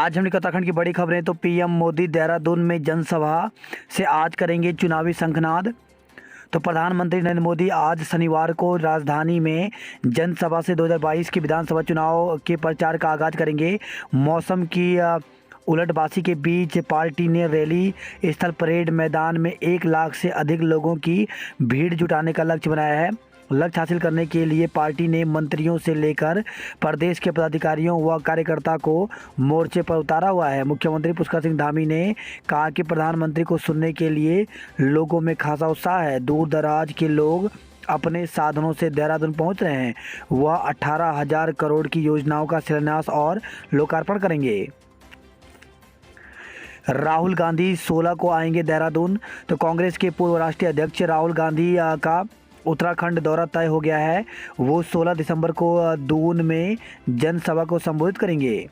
आज हमने उत्तराखंड की बड़ी खबरें। तो पीएम मोदी देहरादून में जनसभा से आज करेंगे चुनावी शंखनाद। तो प्रधानमंत्री नरेंद्र मोदी आज शनिवार को राजधानी में जनसभा से 2022 के विधानसभा चुनाव के प्रचार का आगाज करेंगे। मौसम की उलटबासी के बीच पार्टी ने रैली स्थल परेड मैदान में 1 लाख से अधिक लोगों की भीड़ जुटाने का लक्ष्य बनाया है। लक्ष्य हासिल करने के लिए पार्टी ने मंत्रियों से लेकर प्रदेश के पदाधिकारियों व कार्यकर्ता को मोर्चे पर उतारा हुआ है। मुख्यमंत्री पुष्कर सिंह धामी ने कहा कि प्रधानमंत्री को सुनने के लिए लोगों में खासा उत्साह है। दूर दराज के लोग अपने साधनों से देहरादून पहुंच रहे हैं। वह 18,000 करोड़ की योजनाओं का शिलान्यास और लोकार्पण करेंगे। राहुल गांधी 16 को आएंगे देहरादून। तो कांग्रेस के पूर्व राष्ट्रीय अध्यक्ष राहुल गांधी का उत्तराखंड दौरा तय हो गया है। वो 16 दिसंबर को दून में जनसभा को संबोधित करेंगे।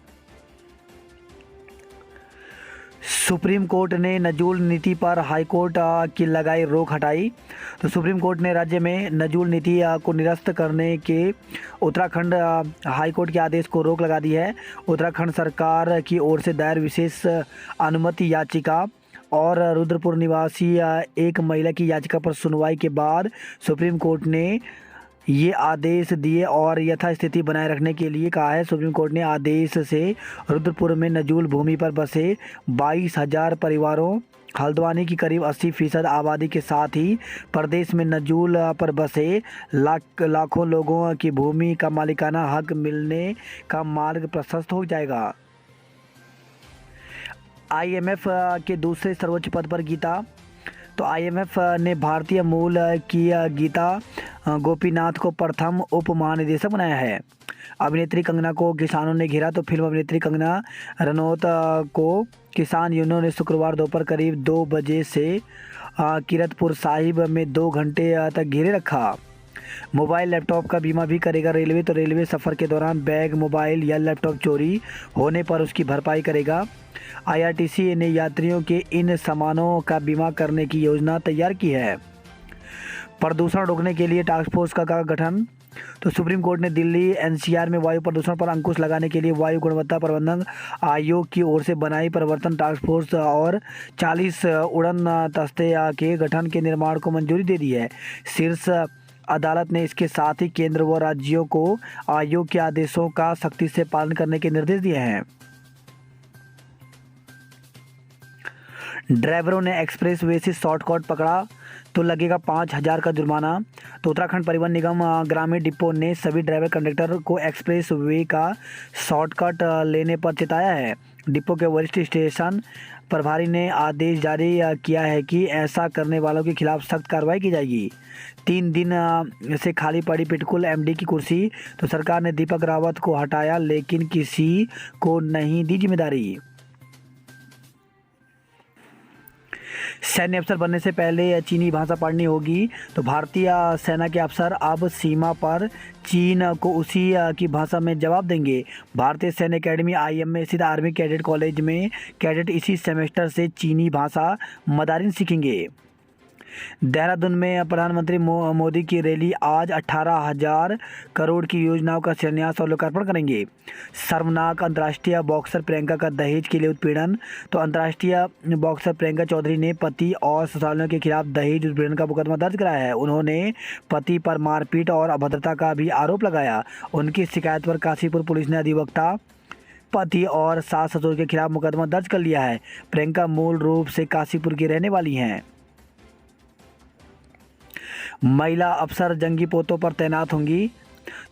सुप्रीम कोर्ट ने नजूल नीति पर हाईकोर्ट की लगाई रोक हटाई। तो सुप्रीम कोर्ट ने राज्य में नजूल नीति को निरस्त करने के उत्तराखंड हाईकोर्ट के आदेश को रोक लगा दी है। उत्तराखंड सरकार की ओर से दायर विशेष अनुमति याचिका और रुद्रपुर निवासी एक महिला की याचिका पर सुनवाई के बाद सुप्रीम कोर्ट ने ये आदेश दिए और यथास्थिति बनाए रखने के लिए कहा है। सुप्रीम कोर्ट ने आदेश से रुद्रपुर में नजूल भूमि पर बसे 22,000 परिवारों, हल्द्वानी की करीब 80% आबादी के साथ ही प्रदेश में नजूल पर बसे लाखों लोगों की भूमि का मालिकाना हक मिलने का मार्ग प्रशस्त हो जाएगा। आईएमएफ के दूसरे सर्वोच्च पद पर गीता। तो आईएमएफ ने भारतीय मूल की गीता गोपीनाथ को प्रथम उप महानिदेशक बनाया है। अभिनेत्री कंगना को किसानों ने घेरा। तो फिल्म अभिनेत्री कंगना रनौत को किसान यूनियनों ने शुक्रवार दोपहर करीब 2 बजे से किरतपुर साहिब में 2 घंटे तक घेरे रखा। मोबाइल लैपटॉप का बीमा भी करेगा रेलवे। तो रेलवे सफ़र के दौरान बैग, मोबाइल या लैपटॉप चोरी होने पर उसकी भरपाई करेगा। आईआरटीसी ने यात्रियों के इन सामानों का बीमा करने की योजना तैयार की है। प्रदूषण रोकने के लिए टास्क फोर्स का गठन। तो सुप्रीम कोर्ट ने दिल्ली एनसीआर में वायु प्रदूषण पर अंकुश लगाने के लिए वायु गुणवत्ता प्रबंधन आयोग की ओर से बनाई परिवर्तन टास्क फोर्स और 40 उड़न दस्ते के गठन के निर्माण को मंजूरी दे दी है। शीर्ष अदालत ने इसके साथ ही केंद्र व राज्यों को आयोग के आदेशों का सख्ती से पालन करने के निर्देश दिए हैं। ड्राइवरों ने एक्सप्रेस वे से शॉर्टकट पकड़ा तो लगेगा 5,000 का जुर्माना। तो उत्तराखंड परिवहन निगम ग्रामीण डिपो ने सभी ड्राइवर कंडक्टर को एक्सप्रेस वे का शॉर्टकट लेने पर चेताया है। डिपो के वरिष्ठ स्टेशन प्रभारी ने आदेश जारी किया है कि ऐसा करने वालों के खिलाफ सख्त कार्रवाई की जाएगी। 3 दिन से खाली पड़ी पिटकुल एमडी की कुर्सी। तो सरकार ने दीपक रावत को हटाया लेकिन किसी को नहीं दी जिम्मेदारी। सैन्य अफसर बनने से पहले चीनी भाषा पढ़नी होगी। तो भारतीय सेना के अफसर अब सीमा पर चीन को उसी की भाषा में जवाब देंगे। भारतीय सैन्य अकेडमी आईएम में स्थित आर्मी कैडेट कॉलेज में कैडेट इसी सेमेस्टर से चीनी भाषा मदारिन सीखेंगे। देहरादून में प्रधानमंत्री मोदी की रैली आज 18,000 करोड़ की योजनाओं का शिलान्यास और लोकार्पण करेंगे। शर्मनाक अंतर्राष्ट्रीय बॉक्सर प्रियंका का दहेज के लिए उत्पीड़न। तो अंतर्राष्ट्रीय बॉक्सर प्रियंका चौधरी ने पति और ससुरालियों के खिलाफ दहेज उत्पीड़न का मुकदमा दर्ज कराया है। उन्होंने पति पर मारपीट और अभद्रता का भी आरोप लगाया। उनकी शिकायत पर काशीपुर पुलिस ने अधिवक्ता, पति और सास ससुर के खिलाफ मुकदमा दर्ज कर लिया है। प्रियंका मूल रूप से काशीपुर की रहने वाली हैं। महिला अफसर जंगी पोतों पर तैनात होंगी।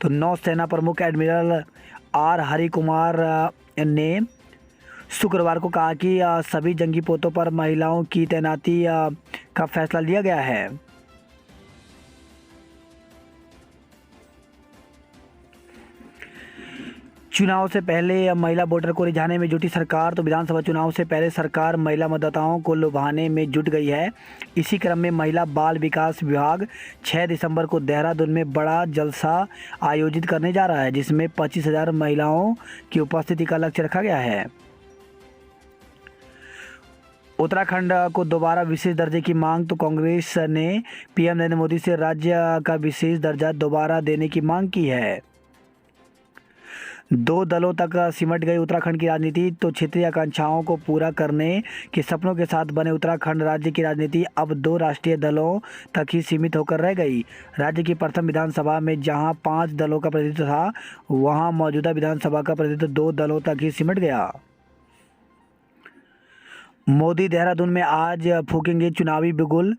तो नौसेना प्रमुख एडमिरल आर हरि कुमार ने शुक्रवार को कहा कि सभी जंगी पोतों पर महिलाओं की तैनाती का फैसला लिया गया है। चुनाव से पहले महिला वोटर को रिझाने में जुटी सरकार। तो विधानसभा चुनाव से पहले सरकार महिला मतदाताओं को लुभाने में जुट गई है। इसी क्रम में महिला बाल विकास विभाग 6 दिसंबर को देहरादून में बड़ा जलसा आयोजित करने जा रहा है, जिसमें 25,000 महिलाओं की उपस्थिति का लक्ष्य रखा गया है। उत्तराखंड को दोबारा विशेष दर्जे की मांग। तो कांग्रेस ने पीएम नरेंद्र मोदी से राज्य का विशेष दर्जा दोबारा देने की मांग की है। दो दलों तक सिमट गई उत्तराखंड की राजनीति। तो क्षेत्रीय आकांक्षाओं को पूरा करने के सपनों के साथ बने उत्तराखंड राज्य की राजनीति अब दो राष्ट्रीय दलों तक ही सीमित होकर रह गई। राज्य की प्रथम विधानसभा में जहां 5 दलों का प्रतिनिधित्व था, वहां मौजूदा विधानसभा का प्रतिनिधित्व 2 दलों तक ही सिमट गया। मोदी देहरादून में आज फूकेंगे चुनावी बिगुल।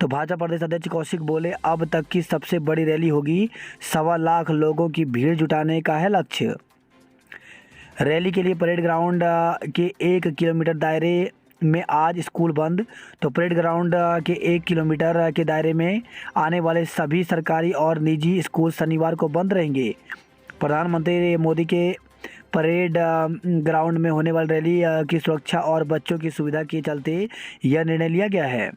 तो भाजपा प्रदेश अध्यक्ष कौशिक बोले, अब तक की सबसे बड़ी रैली होगी, 1.25 लाख लोगों की भीड़ जुटाने का है लक्ष्य। रैली के लिए परेड ग्राउंड के 1 किलोमीटर दायरे में आज स्कूल बंद। तो परेड ग्राउंड के 1 किलोमीटर के दायरे में आने वाले सभी सरकारी और निजी स्कूल शनिवार को बंद रहेंगे। प्रधानमंत्री मोदी के परेड ग्राउंड में होने वाली रैली की सुरक्षा और बच्चों की सुविधा के चलते यह निर्णय लिया गया है।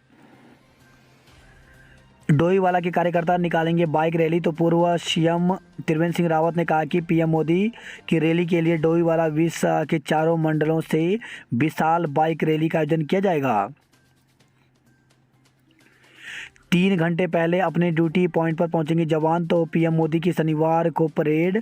डोईवाला के कार्यकर्ता निकालेंगे बाइक रैली। तो पूर्व सीएम त्रिवेंद्र सिंह रावत ने कहा कि पीएम मोदी की रैली के लिए डोईवाला विश्व के चारों मंडलों से विशाल बाइक रैली का आयोजन किया जाएगा। 3 घंटे पहले अपने ड्यूटी पॉइंट पर पहुंचेंगे जवान। तो पीएम मोदी की शनिवार को परेड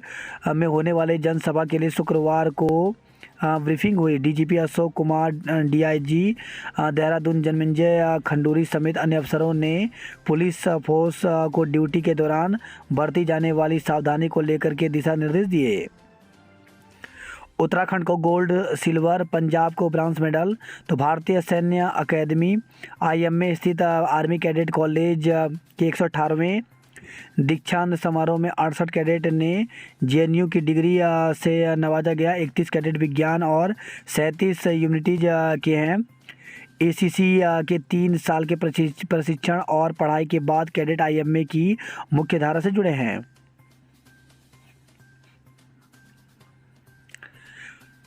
में होने वाले जनसभा के लिए शुक्रवार को ब्रीफिंग हुई। डीजीपी अशोक कुमार, डीआईजी देहरादून जन्मेजय खंडूरी समेत अन्य अफसरों ने पुलिस फोर्स को ड्यूटी के दौरान बरती जाने वाली सावधानी को लेकर के दिशा निर्देश दिए। उत्तराखंड को गोल्ड सिल्वर, पंजाब को ब्रॉन्ज मेडल। तो भारतीय सैन्य अकेदमी आईएम में स्थित आर्मी कैडेट कॉलेज के 118वें दीक्षांत समारोह में 68 कैडेट ने जेएनयू की डिग्री से नवाजा गया। 31 कैडेट विज्ञान और 37 ह्यूमैनिटीज के हैं। एसीसी के 3 साल के प्रशिक्षण और पढ़ाई के बाद कैडेट आईएमए की मुख्य धारा से जुड़े हैं।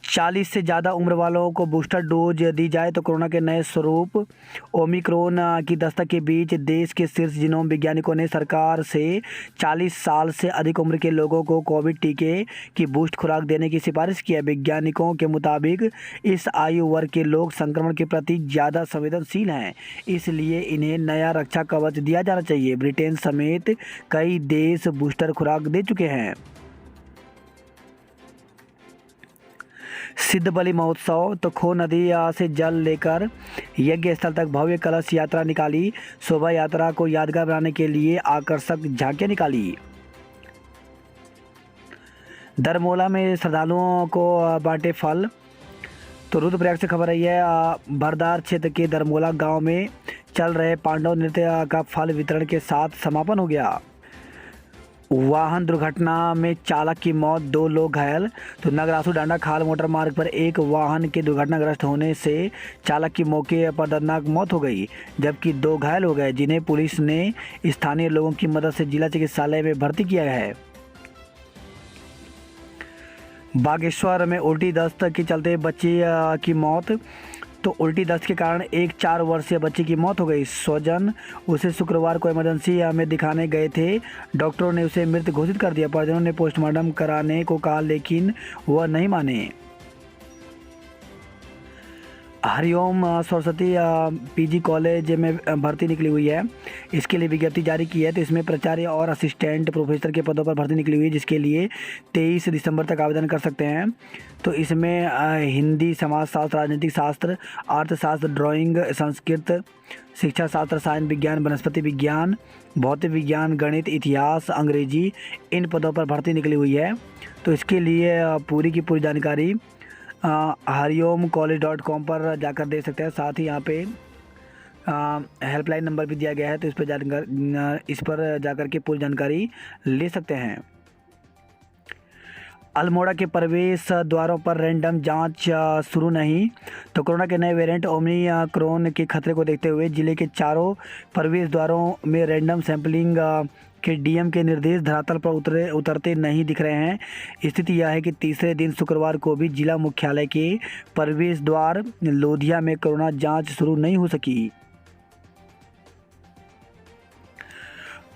40 से ज़्यादा उम्र वालों को बूस्टर डोज दी जाए। तो कोरोना के नए स्वरूप ओमिक्रॉन की दस्तक के बीच देश के शीर्ष जीनोम वैज्ञानिकों ने सरकार से 40 साल से अधिक उम्र के लोगों को कोविड टीके की बूस्ट खुराक देने की सिफारिश की है। वैज्ञानिकों के मुताबिक इस आयु वर्ग के लोग संक्रमण के प्रति ज़्यादा संवेदनशील हैं, इसलिए इन्हें नया रक्षा कवच दिया जाना चाहिए। ब्रिटेन समेत कई देश बूस्टर खुराक दे चुके हैं। सिद्ध बलि महोत्सव। तो खो नदी से जल लेकर यज्ञ स्थल तक भव्य कलश यात्रा निकाली। शोभा यात्रा को यादगार बनाने के लिए आकर्षक झांकियां निकाली। दरमोला में श्रद्धालुओं को बांटे फल। तो रुद्रप्रयाग से खबर आई है, भरदार क्षेत्र के दरमोला गांव में चल रहे पांडव नृत्य का फल वितरण के साथ समापन हो गया। वाहन दुर्घटना में चालक की मौत, 2 लोग घायल। तो नगरासू डांडा खाल मोटर मार्ग पर एक वाहन के दुर्घटनाग्रस्त होने से चालक की मौके पर दर्दनाक मौत हो गई, जबकि 2 घायल हो गए, जिन्हें पुलिस ने स्थानीय लोगों की मदद से जिला चिकित्सालय में भर्ती किया है। बागेश्वर में उल्टी दस्त के चलते बच्ची की मौत। तो उल्टी दस्त के कारण एक 4 वर्षीय बच्ची की मौत हो गई। स्वजन उसे शुक्रवार को इमरजेंसी में दिखाने गए थे। डॉक्टरों ने उसे मृत घोषित कर दिया। परिजनों ने पोस्टमार्टम कराने को कहा, लेकिन वह नहीं माने। हरिओम सरस्वती पीजी कॉलेज में भर्ती निकली हुई है। इसके लिए विज्ञप्ति जारी की है। तो इसमें प्राचार्य और असिस्टेंट प्रोफेसर के पदों पर भर्ती निकली हुई है, जिसके लिए 23 दिसंबर तक आवेदन कर सकते हैं। तो इसमें हिंदी, समाजशास्त्र, राजनीतिक शास्त्र, अर्थशास्त्र, ड्राइंग, संस्कृत, शिक्षा शास्त्र, साइंस विज्ञान, वनस्पति विज्ञान, भौतिक विज्ञान, गणित, इतिहास, अंग्रेजी, इन पदों पर भर्ती निकली हुई है। तो इसके लिए पूरी की पूरी जानकारी hariomcollege.com पर जाकर दे सकते हैं। साथ ही यहाँ पे हेल्पलाइन नंबर भी दिया गया है, तो इस पर जाकर के पूरी जानकारी ले सकते हैं। अल्मोड़ा के प्रवेश द्वारों पर रैंडम जांच शुरू नहीं। तो कोरोना के नए वेरिएंट ओमिक्रॉन के खतरे को देखते हुए जिले के 4 प्रवेश द्वारों में रैंडम सैंपलिंग के डीएम के निर्देश धरातल पर उतरते नहीं दिख रहे हैं। स्थिति यह है कि तीसरे दिन शुक्रवार को भी जिला मुख्यालय के प्रवेश द्वार लोधिया में कोरोना जांच शुरू नहीं हो सकी।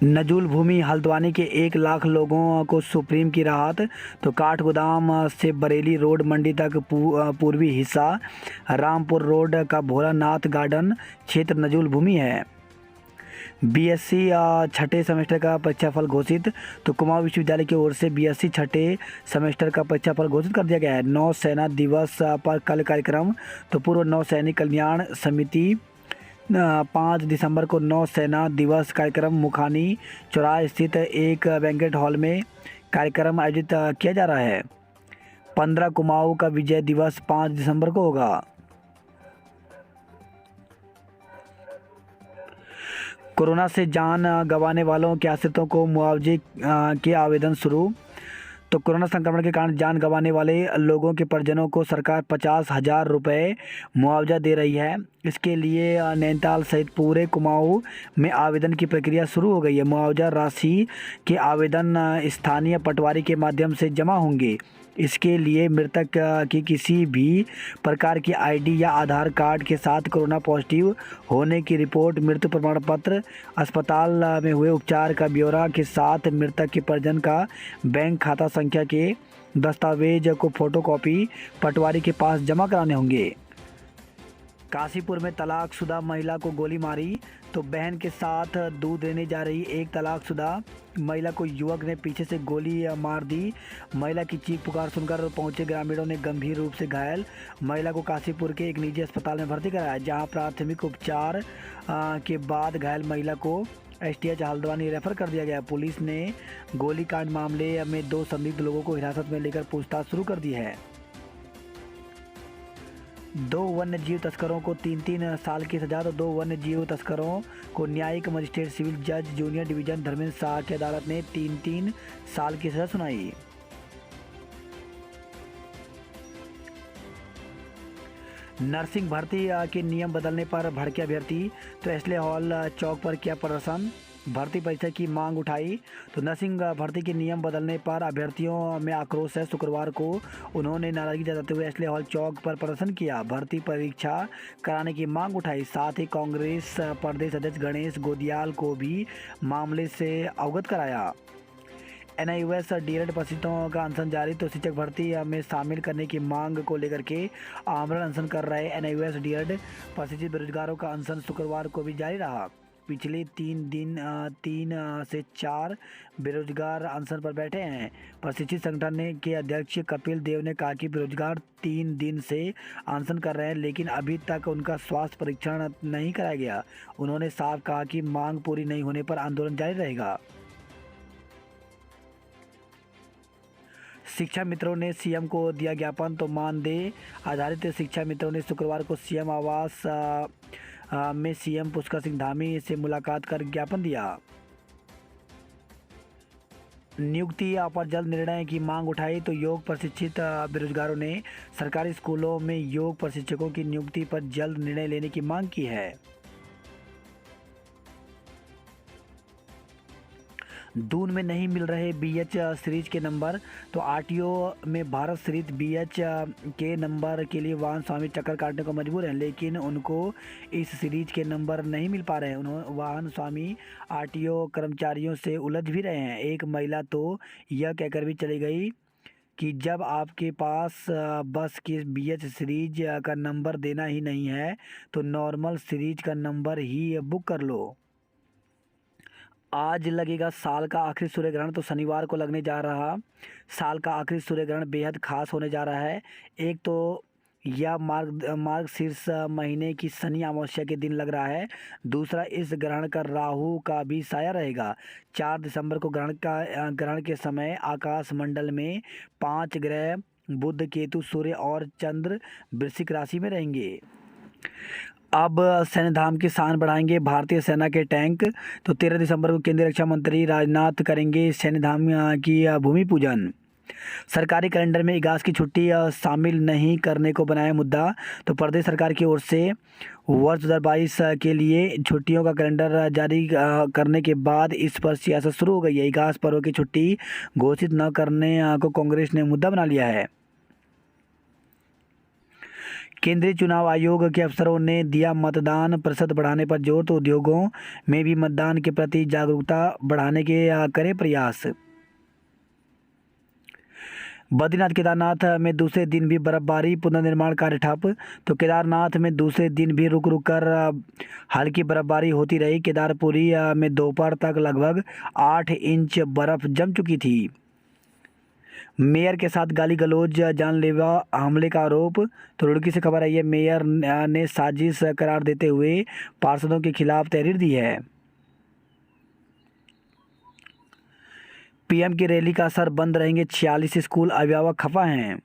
नजूल भूमि हल्द्वानी के 1 लाख लोगों को सुप्रीम की राहत। तो काठगोदाम से बरेली रोड मंडी तक पूर्वी हिस्सा रामपुर रोड का भोलानाथ गार्डन क्षेत्र नजूल भूमि है। बीएससी छठे सेमेस्टर का परीक्षाफल घोषित। तो कुमाऊं विश्वविद्यालय की ओर से बीएससी छठे सेमेस्टर का परीक्षाफल घोषित कर दिया गया है। नौसेना दिवस पर कल कार्यक्रम। तो पूर्व नौसैनिक कल्याण समिति 5 दिसंबर को नौसेना दिवस कार्यक्रम मुखानी चौराहे स्थित एक बैंकेट हॉल में कार्यक्रम आयोजित किया जा रहा है। 15 कुमाऊं का विजय दिवस 5 दिसंबर को होगा। कोरोना से जान गंवाने वालों के आश्रितों को मुआवजे के आवेदन शुरू। तो कोरोना संक्रमण के कारण जान गंवाने वाले लोगों के परिजनों को सरकार 50,000 रुपये मुआवजा दे रही है। इसके लिए नैनीताल सहित पूरे कुमाऊं में आवेदन की प्रक्रिया शुरू हो गई है। मुआवजा राशि के आवेदन स्थानीय पटवारी के माध्यम से जमा होंगे। इसके लिए मृतक की किसी भी प्रकार की आईडी या आधार कार्ड के साथ कोरोना पॉजिटिव होने की रिपोर्ट, मृत्यु प्रमाण पत्र, अस्पताल में हुए उपचार का ब्यौरा के साथ मृतक के परिजन का बैंक खाता संख्या के दस्तावेज को फोटोकॉपी पटवारी के पास जमा कराने होंगे। काशीपुर में तलाकशुदा महिला को गोली मारी। तो बहन के साथ दूध लेने जा रही एक तलाकशुदा महिला को युवक ने पीछे से गोली मार दी। महिला की चीख पुकार सुनकर पहुंचे ग्रामीणों ने गंभीर रूप से घायल महिला को काशीपुर के एक निजी अस्पताल में भर्ती कराया, जहां प्राथमिक उपचार के बाद घायल महिला को एसटीएच हल्द्वानी रेफर कर दिया गया। पुलिस ने गोलीकांड मामले में 2 संदिग्ध लोगों को हिरासत में लेकर पूछताछ शुरू कर दी है। 2 वन्य जीव तस्करों को 3-3 साल की सजा। तो 2 वन्य जीव तस्करों को न्यायिक मजिस्ट्रेट सिविल जज जूनियर डिवीजन धर्मेंद्र शाह की अदालत ने 3-3 साल की सजा सुनाई। नर्सिंग भर्ती के नियम बदलने पर भड़के अभ्यर्थी। तो एस्ले हॉल चौक पर किया प्रदर्शन, भर्ती परीक्षा की मांग उठाई। तो नर्सिंग भर्ती के नियम बदलने पर अभ्यर्थियों में आक्रोश है। शुक्रवार को उन्होंने नाराजगी जताते हुए एस्ले हॉल चौक पर प्रदर्शन किया, भर्ती परीक्षा कराने की मांग उठाई। साथ ही कांग्रेस प्रदेश अध्यक्ष गणेश गोदियाल को भी मामले से अवगत कराया। एनआईयूएस डीएलएड प्रशिक्षुओं का अनशन जारी। तो शिक्षक भर्ती में शामिल करने की मांग को लेकर के आमरण अनशन कर रहे एनआईयूएस डीएलएड प्रशिक्षित बेरोजगारों का अनशन शुक्रवार को भी जारी रहा। पिछले 3 से 4 बेरोजगार अनशन पर बैठे हैं। प्रशिक्षित संगठन के अध्यक्ष कपिल देव ने कहा कि बेरोजगार 3 दिन से अनशन कर रहे हैं, लेकिन अभी तक उनका स्वास्थ्य परीक्षण नहीं कराया गया। उन्होंने साफ कहा कि मांग पूरी नहीं होने पर आंदोलन जारी रहेगा। शिक्षा मित्रों ने सीएम को दिया ज्ञापन। तो मानदेय आधारित शिक्षा मित्रों ने शुक्रवार को सीएम आवास में सीएम पुष्कर सिंह धामी से मुलाकात कर ज्ञापन दिया। नियुक्ति पर जल्द निर्णय की मांग उठाई। तो योग प्रशिक्षित बेरोजगारों ने सरकारी स्कूलों में योग प्रशिक्षकों की नियुक्ति पर जल्द निर्णय लेने की मांग की है। दून में नहीं मिल रहे बीएच सीरीज के नंबर। तो आरटीओ में भारत सीरीज बीएच के नंबर के लिए वाहन स्वामी चक्कर काटने को मजबूर हैं, लेकिन उनको इस सीरीज के नंबर नहीं मिल पा रहे हैं। उन्होंने वाहन स्वामी आरटीओ कर्मचारियों से उलझ भी रहे हैं। एक महिला तो यह कहकर भी चली गई कि जब आपके पास बस की बीएच सीरीज का नंबर देना ही नहीं है तो नॉर्मल सीरीज का नंबर ही बुक कर लो। आज लगेगा साल का आखिरी सूर्य ग्रहण। तो शनिवार को लगने जा रहा साल का आखिरी सूर्य ग्रहण बेहद खास होने जा रहा है। एक तो यह मार्गशीर्ष महीने की शनि अमावस्या के दिन लग रहा है। दूसरा, इस ग्रहण का राहु का भी साया रहेगा। 4 दिसंबर को ग्रहण के समय आकाश मंडल में 5 ग्रह बुध, केतु, सूर्य और चंद्र वृश्चिक राशि में रहेंगे। अब सैन्य धाम की शान बढ़ाएंगे भारतीय सेना के टैंक। तो 13 दिसंबर को केंद्रीय रक्षा मंत्री राजनाथ करेंगे सैन्य धाम की भूमि पूजन। सरकारी कैलेंडर में इगास की छुट्टी शामिल नहीं करने को बनाया मुद्दा। तो प्रदेश सरकार की ओर से वर्ष 2022 के लिए छुट्टियों का कैलेंडर जारी करने के बाद इस पर सियासत शुरू हो गई है। इगास पर्व की छुट्टी घोषित न करने को कांग्रेस ने मुद्दा बना लिया है। केंद्रीय चुनाव आयोग के अफसरों ने दिया मतदान प्रतिशत बढ़ाने पर जोर। तो उद्योगों में भी मतदान के प्रति जागरूकता बढ़ाने के करें प्रयास। बद्रीनाथ केदारनाथ में दूसरे दिन भी बर्फबारी, पुनर्निर्माण कार्य ठप। तो केदारनाथ में दूसरे दिन भी रुक रुक कर हल्की बर्फबारी होती रही। केदारपुरी में दोपहर तक लगभग 8 इंच बर्फ जम चुकी थी। मेयर के साथ गाली गलौज, जानलेवा हमले का आरोप। तो रुड़की से खबर आई है, मेयर ने साजिश करार देते हुए पार्षदों के खिलाफ तहरीर दी है। पीएम की रैली का असर, बंद रहेंगे 46 स्कूल, अभिभावक खफा हैं।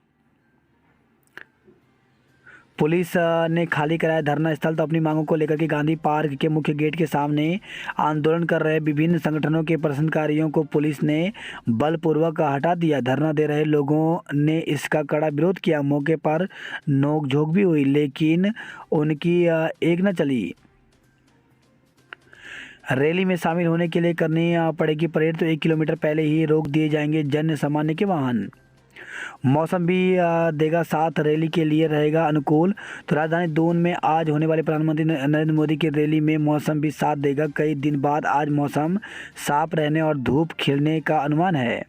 पुलिस ने खाली कराया धरना स्थल। तो अपनी मांगों को लेकर के गांधी पार्क के मुख्य गेट के सामने आंदोलन कर रहे विभिन्न संगठनों के प्रदर्शनकारियों को पुलिस ने बलपूर्वक हटा दिया। धरना दे रहे लोगों ने इसका कड़ा विरोध किया। मौके पर नोकझोंक भी हुई, लेकिन उनकी एक न चली। रैली में शामिल होने के लिए करनी पड़ेगी परेड। तो 1 किलोमीटर पहले ही रोक दिए जाएंगे जन सामान्य के वाहन। मौसम भी देगा साथ, रैली के लिए रहेगा अनुकूल। तो राजधानी दून में आज होने वाले प्रधानमंत्री नरेंद्र मोदी की रैली में मौसम भी साथ देगा। कई दिन बाद आज मौसम साफ रहने और धूप खिलने का अनुमान है।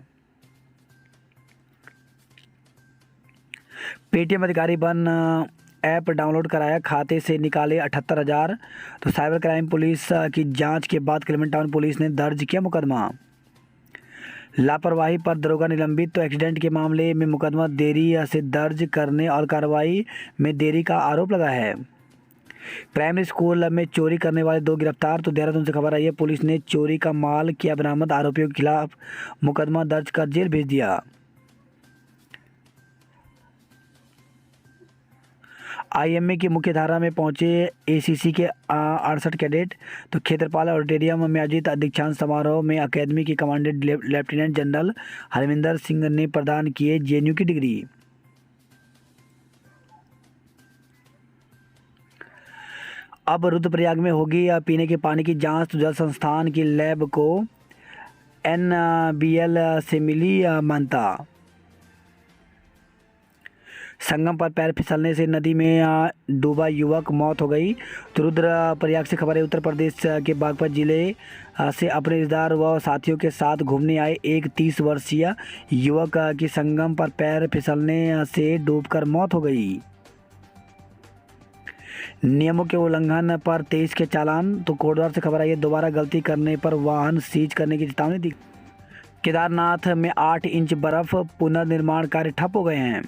पेटीएम अधिकारी बन ऐप डाउनलोड कराया, खाते से निकाले 78,000। तो साइबर क्राइम पुलिस की जांच के बाद क्लेमेंट टाउन पुलिस ने दर्ज किया मुकदमा। लापरवाही पर दरोगा निलंबित। तो एक्सीडेंट के मामले में मुकदमा देरी से दर्ज करने और कार्रवाई में देरी का आरोप लगा है। प्राइमरी स्कूल में चोरी करने वाले 2 गिरफ्तार। तो देहरादून से खबर आई है, पुलिस ने चोरी का माल किया बरामद, आरोपियों के खिलाफ मुकदमा दर्ज कर जेल भेज दिया। आईएमए की मुख्य धारा में पहुंचे एसीसी के 68 कैडेट। तो क्षेत्रपाल ऑडिटोरियम में आयोजित दीक्षांत समारोह में अकेदमी के commandant lieutenant general Harminder Singh ने प्रदान किए जेएनयू की डिग्री। अब रुद्रप्रयाग में होगी पीने के पानी की जांच। तो जल संस्थान की लैब को एनबीएल से मिली मान्यता। संगम पर पैर फिसलने से नदी में डूबा युवक, मौत हो गई। तो रुद्रप्रयाग से खबर है, उत्तर प्रदेश के बागपत जिले से अपने रिश्तेदार व साथियों के साथ घूमने आए एक 30 वर्षीय युवक की संगम पर पैर फिसलने से डूबकर मौत हो गई। नियमों के उल्लंघन पर 23 के चालान। तो कोटद्वार से खबर आई है, दोबारा गलती करने पर वाहन सीज करने की चेतावनी दी। केदारनाथ में 8 इंच बर्फ, पुनर्निर्माण कार्य ठप हो गए हैं।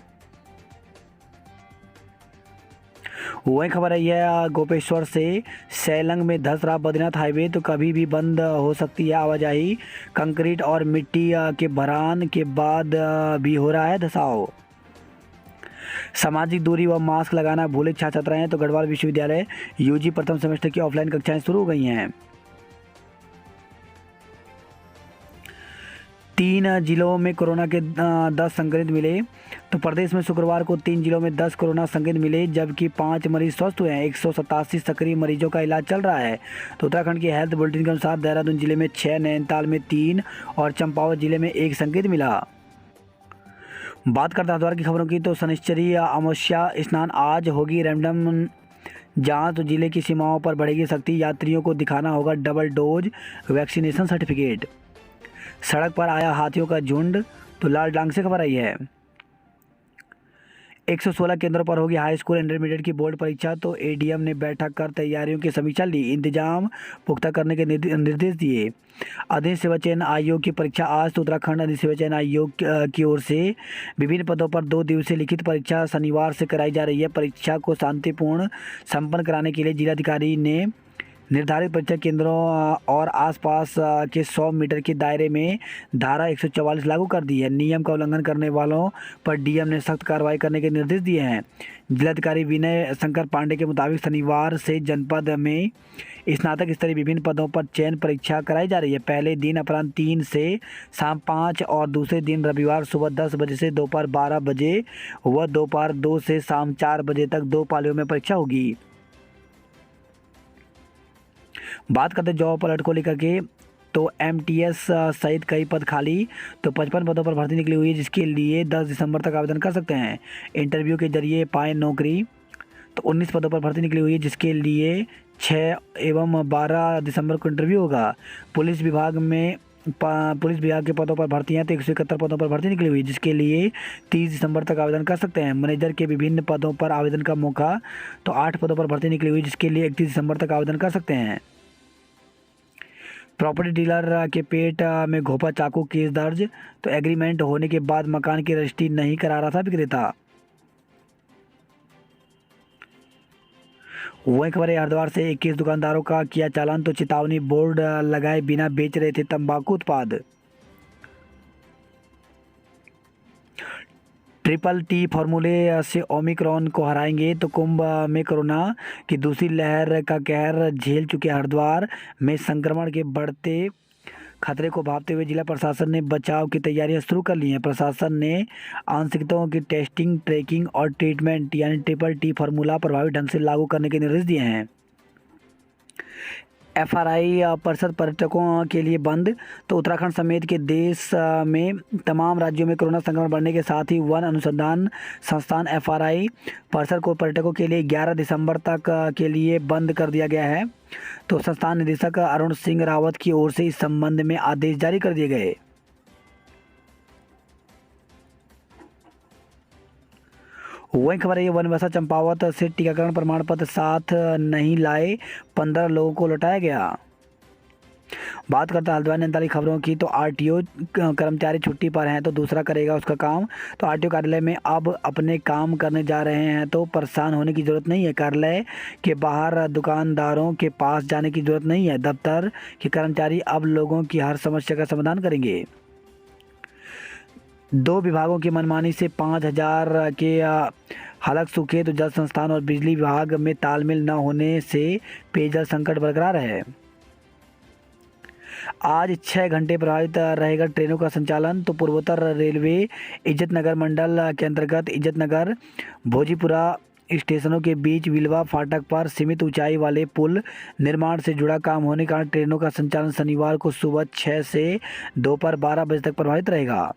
वही खबर है यह गोपेश्वर से सैलंग में धंस रहा बद्रीनाथ हाईवे। तो कभी भी बंद हो सकती है आवाजाही। कंक्रीट और मिट्टी के भरान के बाद भी हो रहा है धंसाव। सामाजिक दूरी व मास्क लगाना भूले छात्र छात्राएं। तो गढ़वाल विश्वविद्यालय यूजी प्रथम सेमेस्टर की ऑफलाइन कक्षाएं शुरू हो गई हैं। 3 जिलों में कोरोना के 10 संक्रमित मिले। तो प्रदेश में शुक्रवार को 3 जिलों में 10 कोरोना संक्रमित मिले, जबकि 5 मरीज स्वस्थ हुए हैं। 187 सक्रिय मरीजों का इलाज चल रहा है। तो उत्तराखंड के हेल्थ बुलेटिन के अनुसार देहरादून जिले में 6, नैनीताल में 3 और चंपावत जिले में 1 संक्रमित मिला। बात करते हैं हरिद्वार की खबरों की। तो शनिश्चरी अमावस्या स्नान आज होगी रैंडम जांच। तो जिले की सीमाओं पर बढ़ेगी सख्ती, यात्रियों को दिखाना होगा डबल डोज वैक्सीनेशन सर्टिफिकेट। सड़क पर आया हाथियों का झुंड। तो लाल डांग से खबर आई है, 116 केंद्रों पर होगी हाई स्कूल इंटरमीडिएट की बोर्ड परीक्षा। तो एडीएम ने बैठक कर तैयारियों की समीक्षा ली, इंतजाम पुख्ता करने के निर्देश दिए। अधिक सेवा चयन आयोग की परीक्षा आज। तो उत्तराखंड अधिक सेवा चयन आयोग की ओर से विभिन्न पदों पर 2 दिवसीय लिखित परीक्षा शनिवार से कराई जा रही है। परीक्षा को शांतिपूर्ण संपन्न कराने के लिए जिलाधिकारी ने निर्धारित परीक्षा केंद्रों और आसपास के 100 मीटर के दायरे में धारा 144 लागू कर दी है। नियम का उल्लंघन करने वालों पर डीएम ने सख्त कार्रवाई करने के निर्देश दिए हैं। जिलाधिकारी विनय शंकर पांडे के मुताबिक शनिवार से जनपद में स्नातक स्तरीय विभिन्न पदों पर चयन परीक्षा कराई जा रही है। पहले दिन अपराह्न 3 से शाम 5 और दूसरे दिन रविवार सुबह 10 बजे से दोपहर 12 बजे व दोपहर 2 से शाम 4 बजे तक 2 पालियों में परीक्षा होगी। बात करते हैं जॉब अलर्ट को लेकर के। तो एमटीएस सहित कई पद खाली। तो 55 पदों पर भर्ती निकली हुई है, जिसके लिए 10 दिसंबर तक आवेदन कर सकते हैं। इंटरव्यू के जरिए पाएँ नौकरी। तो 19 पदों पर भर्ती निकली हुई है, जिसके लिए 6 एवं 12 दिसंबर को इंटरव्यू होगा। पुलिस विभाग में पुलिस विभाग के पदों पर भर्ती हैं तो 171 पदों पर भर्ती निकली हुई, जिसके लिए 30 दिसंबर तक आवेदन कर सकते हैं। मैनेजर के विभिन्न पदों पर आवेदन का मौका, तो 8 पदों पर भर्ती निकली हुई, जिसके लिए 31 दिसंबर तक आवेदन कर सकते हैं। प्रॉपर्टी डीलर के पेट में घोंपा चाकू, केस दर्ज, तो एग्रीमेंट होने के बाद मकान की रजिस्ट्री नहीं करा रहा था विक्रेता। वहीं खबर है हरिद्वार से 21 दुकानदारों का किया चालान, तो चेतावनी, बोर्ड लगाए बिना बेच रहे थे तंबाकू उत्पाद। ट्रिपल टी फॉर्मूले से ओमिक्रॉन को हराएंगे, तो कुंभ में कोरोना की दूसरी लहर का कहर झेल चुके हरिद्वार में संक्रमण के बढ़ते खतरे को भांपते हुए जिला प्रशासन ने बचाव की तैयारियां शुरू कर ली हैं। प्रशासन ने आंशिकताओं की टेस्टिंग, ट्रैकिंग और ट्रीटमेंट यानी ट्रिपल टी फार्मूला प्रभावी ढंग से लागू करने के निर्देश दिए हैं। एफआरआई परिषद पर्यटकों के लिए बंद, तो उत्तराखंड समेत के देश में तमाम राज्यों में कोरोना संक्रमण बढ़ने के साथ ही वन अनुसंधान संस्थान एफआरआई परिषद को पर्यटकों के लिए 11 दिसंबर तक के लिए बंद कर दिया गया है। तो संस्थान निदेशक अरुण सिंह रावत की ओर से इस संबंध में आदेश जारी कर दिए गए। वही खबर है वनवासा चंपावत से टीकाकरण प्रमाण पत्र साथ नहीं लाए 15 लोगों को लौटाया गया। बात करते हैं हल्द्वानी नैनीताल खबरों की, तो आरटीओ कर्मचारी छुट्टी पर हैं तो दूसरा करेगा उसका काम। तो आरटीओ कार्यालय में अब अपने काम करने जा रहे हैं तो परेशान होने की ज़रूरत नहीं है। कार्यालय के बाहर दुकानदारों के पास जाने की ज़रूरत नहीं है। दफ्तर के कर्मचारी अब लोगों की हर समस्या का समाधान करेंगे। 2 विभागों की मनमानी से 5,000 के हलक सूखे, तो जल संस्थान और बिजली विभाग में तालमेल न होने से पेयजल संकट बरकरार है। आज 6 घंटे प्रभावित रहेगा ट्रेनों का संचालन। तो पूर्वोत्तर रेलवे इज्जतनगर मंडल के अंतर्गत इज्जतनगर भोजीपुरा स्टेशनों के बीच विलवा फाटक पर सीमित ऊंचाई वाले पुल निर्माण से जुड़ा काम होने के कारण ट्रेनों का संचालन शनिवार को सुबह 6 से दोपहर 12 बजे तक प्रभावित रहेगा।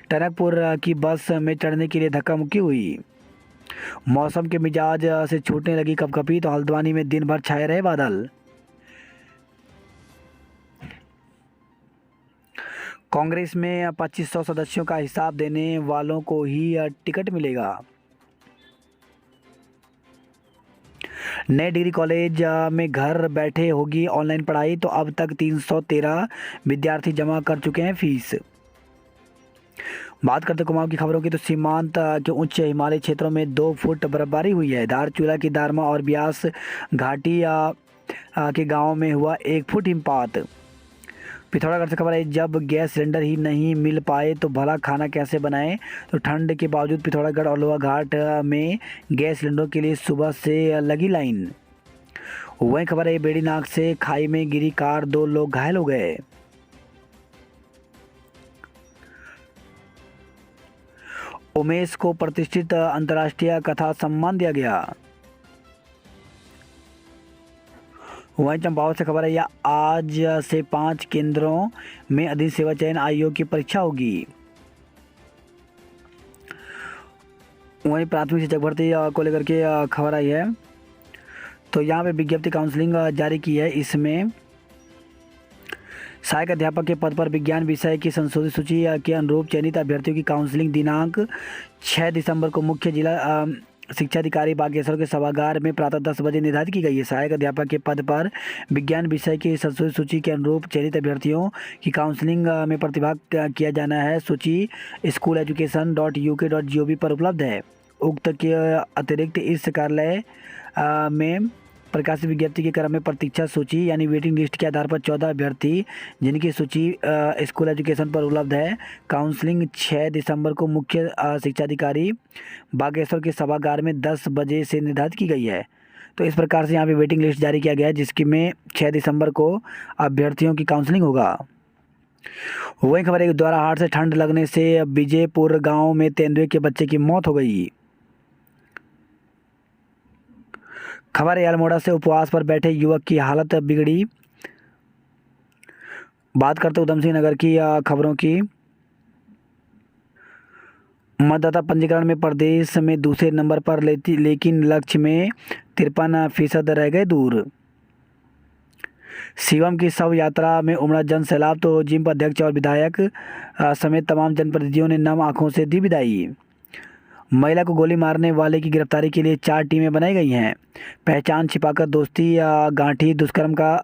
टनकपुर की बस में चढ़ने के लिए धक्का मुक्की हुई। मौसम के मिजाज से छूटने लगी कपकपी, तो हल्द्वानी में दिन भर छाए रहे बादल। कांग्रेस में 2500 सदस्यों का हिसाब देने वालों को ही टिकट मिलेगा। नए डिग्री कॉलेज में घर बैठे होगी ऑनलाइन पढ़ाई, तो अब तक 313 विद्यार्थी जमा कर चुके हैं फीस। बात करते कुमाऊं की खबरों की, तो सीमांत के उच्च हिमालयी क्षेत्रों में 2 फुट बर्फबारी हुई है। धारचूला की दारमा और ब्यास घाटी के गांव में हुआ 1 फुट हिमपात। पिथौरागढ़ से खबर है, जब गैस सिलेंडर ही नहीं मिल पाए तो भला खाना कैसे बनाएं। तो ठंड के बावजूद पिथौरागढ़ और लोहा घाट में गैस सिलेंडरों के लिए सुबह से लगी लाइन। वहीं खबर है बेड़ी नाक से खाई में गिरी कार, 2 लोग घायल हो गए। उमेश को प्रतिष्ठित अंतर्राष्ट्रीय कथा सम्मान दिया गया। वहीं चंपावत से खबर है, यह आज से 5 केंद्रों में अधिक सेवा चयन आयोग की परीक्षा होगी। वहीं प्राथमिक शिक्षक भर्ती को लेकर के खबर आई है, तो यहाँ पे विज्ञप्ति काउंसलिंग जारी की है। इसमें सहायक अध्यापक के पद पर विज्ञान विषय की संशोधित सूची के अनुरूप चयनित अभ्यर्थियों की काउंसलिंग दिनांक 6 दिसंबर को मुख्य जिला शिक्षा अधिकारी बागेश्वर के सभागार में प्रातः 10 बजे निर्धारित की गई है। सहायक अध्यापक के पद पर विज्ञान विषय की संशोधित सूची के अनुरूप चयनित अभ्यर्थियों की काउंसलिंग में प्रतिभाग किया जाना है। सूची school.education.uk.gov पर उपलब्ध है। उक्त के अतिरिक्त इस कार्यालय में प्रकाशित विज्ञप्ति के क्रम में प्रतीक्षा सूची यानी वेटिंग लिस्ट के आधार पर 14 अभ्यर्थी जिनकी सूची स्कूल एजुकेशन पर उपलब्ध है। काउंसलिंग 6 दिसंबर को मुख्य शिक्षा अधिकारी बागेश्वर के सभागार में 10 बजे से निर्धारित की गई है। तो इस प्रकार से यहाँ पे वेटिंग लिस्ट जारी किया गया है, जिसकी में 6 दिसंबर को अभ्यर्थियों की काउंसलिंग होगा। वही खबर है, द्वारा हाट से ठंड लगने से विजयपुर गाँव में तेंदुए के बच्चे की मौत हो गई। खबर है, अल्मोड़ा से उपवास पर बैठे युवक की हालत बिगड़ी। बात करते उधम सिंह नगर की खबरों की, मतदाता पंजीकरण में प्रदेश में दूसरे नंबर पर लेकिन लक्ष्य में 53% रह गए दूर। शिवम की शव यात्रा में उमड़ा जन सैलाब, तो जिम अध्यक्ष और विधायक समेत तमाम जनप्रतिनिधियों ने नम आंखों से दी विदाई। महिला को गोली मारने वाले की गिरफ्तारी के लिए 4 टीमें बनाई गई हैं। पहचान छिपाकर दोस्ती या गांठी दुष्कर्म का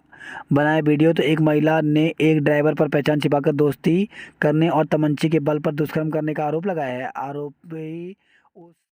बनाया वीडियो, तो एक महिला ने एक ड्राइवर पर पहचान छिपाकर दोस्ती करने और तमंचे के बल पर दुष्कर्म करने का आरोप लगाया है। आरोपी उस